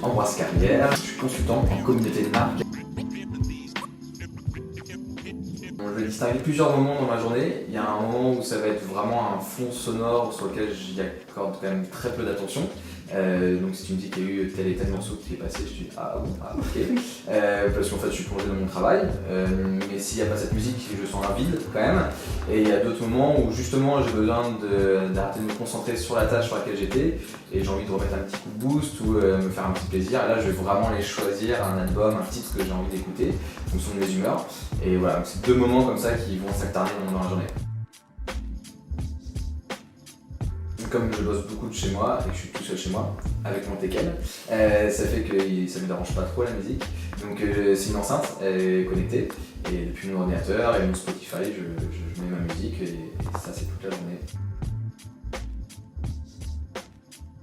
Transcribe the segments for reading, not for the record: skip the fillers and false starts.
Ambroise Carrière, je suis consultant en communauté de marque. Je vais distinguer plusieurs moments dans ma journée. Il y a un moment où ça va être vraiment un fond sonore sur lequel j'y accorde quand même très peu d'attention. Donc si tu me dis qu'il y a eu tel et tel morceau qui est passé, je dis ah bon, ah ok. Parce qu'en fait je suis plongé dans mon travail. Mais s'il n'y a pas cette musique, je sens un vide quand même. Et il y a d'autres moments où justement j'ai besoin d'arrêter de me concentrer sur la tâche sur laquelle j'étais et j'ai envie de remettre un petit coup de boost ou me faire un petit plaisir. Et là je vais vraiment aller choisir un album, un titre que j'ai envie d'écouter en fonction de mes humeurs. Et voilà, c'est deux moments comme ça qui vont s'alterner dans la journée. Comme je bosse beaucoup de chez moi et que je suis tout seul chez moi avec mon Tekken, ça fait que ça me dérange pas trop la musique. Donc c'est une enceinte connectée et depuis mon ordinateur et mon Spotify, je mets ma musique et ça c'est toute la journée.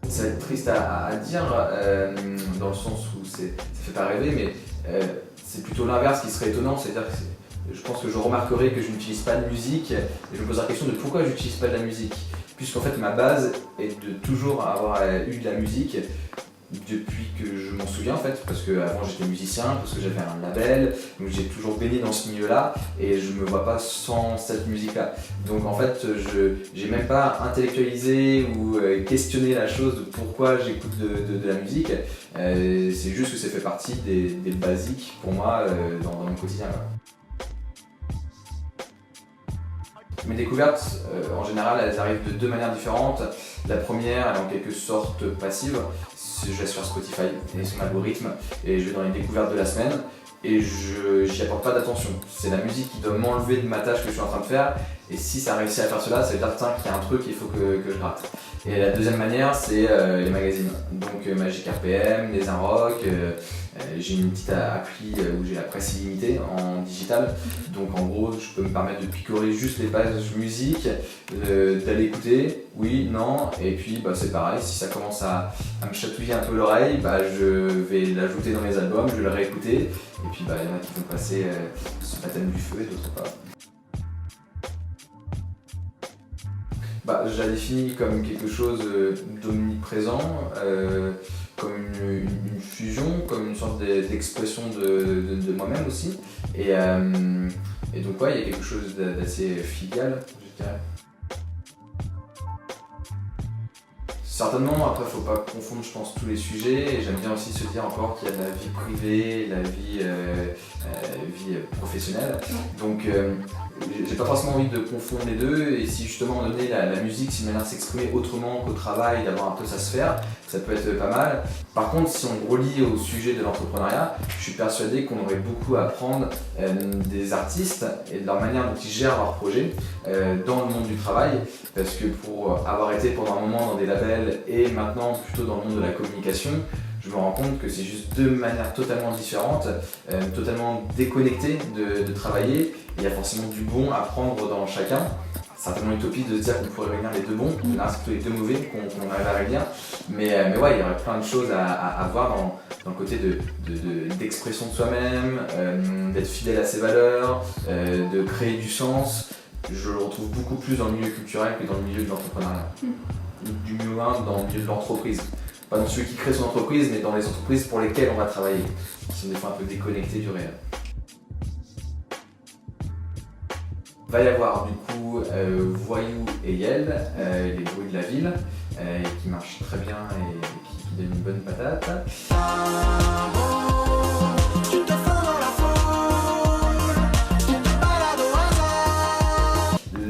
Ça va être triste à dire dans le sens où ça fait pas rêver, mais c'est plutôt l'inverse qui serait étonnant, c'est-à-dire que je pense que je remarquerai que je n'utilise pas de musique et je me pose la question de pourquoi je n'utilise pas de la musique. Puisqu'en fait ma base est de toujours avoir eu de la musique depuis que je m'en souviens en fait, parce qu'avant j'étais musicien, parce que j'avais un label, donc j'ai toujours baigné dans ce milieu-là et je me vois pas sans cette musique-là. Donc en fait j'ai même pas intellectualisé ou questionné la chose de pourquoi j'écoute de la musique, c'est juste que ça fait partie des basiques pour moi dans mon quotidien. Mes découvertes, en général, elles arrivent de deux manières différentes. La première, elle est en quelque sorte passive. Je laisse faire Spotify et son algorithme et je vais dans les découvertes de la semaine et j'y apporte pas d'attention. C'est la musique qui doit m'enlever de ma tâche que je suis en train de faire et si ça réussit à faire cela, ça veut dire qu'il y a un truc qu'il faut que je gratte. Et la deuxième manière, c'est les magazines. Donc Magic RPM, Les Inrock, j'ai une petite appli où j'ai la presse illimitée en digital. Donc en gros, je peux me permettre de picorer juste les pages musique, d'aller écouter, oui, non, et puis c'est pareil, si ça commence à me chatouiller un peu l'oreille, je vais l'ajouter dans mes albums, je vais le réécouter, et puis il y en a qui vont passer sous baptême du feu et d'autres pas. Je la définis comme quelque chose d'omniprésent, comme une fusion, comme une sorte d'expression de moi-même aussi. Et donc il y a quelque chose d'assez filial, je dirais. Certainement, après faut pas confondre je pense tous les sujets et j'aime bien aussi se dire encore qu'il y a de la vie privée, la vie professionnelle. Donc j'ai pas forcément envie de confondre les deux et si justement à un moment donné la musique c'est une manière de s'exprimer autrement qu'au travail, d'avoir un peu sa sphère, ça peut être pas mal. Par contre si on relie au sujet de l'entrepreneuriat, je suis persuadé qu'on aurait beaucoup à apprendre des artistes et de leur manière dont ils gèrent leurs projets dans le monde du travail parce que pour avoir été pendant un moment dans des labels et maintenant plutôt dans le monde de la communication, je me rends compte que c'est juste deux manières totalement différentes, totalement déconnectées de travailler. Il y a forcément du bon à prendre dans chacun. C'est certainement utopique de se dire qu'on pourrait réunir les deux bons, c'est plutôt les deux mauvais qu'on arrive à réunir. Mais ouais, il y aurait plein de choses à voir dans le côté d'expression de soi-même, d'être fidèle à ses valeurs, de créer du sens. Je le retrouve beaucoup plus dans le milieu culturel que dans le milieu de l'entrepreneuriat. Du moins dans le milieu de l'entreprise. Pas dans celui qui crée son entreprise, mais dans les entreprises pour lesquelles on va travailler, qui sont des fois un peu déconnectées du réel. Il va y avoir du coup Voyou et Yel, les bruits de la ville, qui marchent très bien et qui donnent une bonne patate.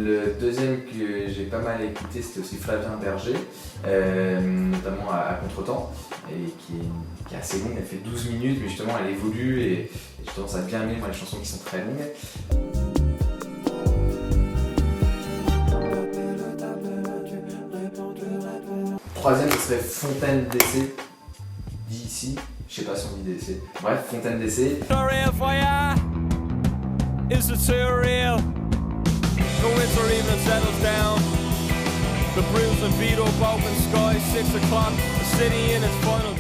Le deuxième que j'ai pas mal écouté, c'était aussi Flavien Berger, notamment à Contretemps, et qui est assez longue, elle fait 12 minutes, mais justement elle évolue et j'ai tendance à bien aimer les chansons qui sont très longues. Troisième, ce serait Fontaine d'essai, dit ici, je sais pas si on dit d'essai, bref, Fontaine d'essai. The winter evening settles down. The bruised and beat up open sky, 6 o'clock, the city in its final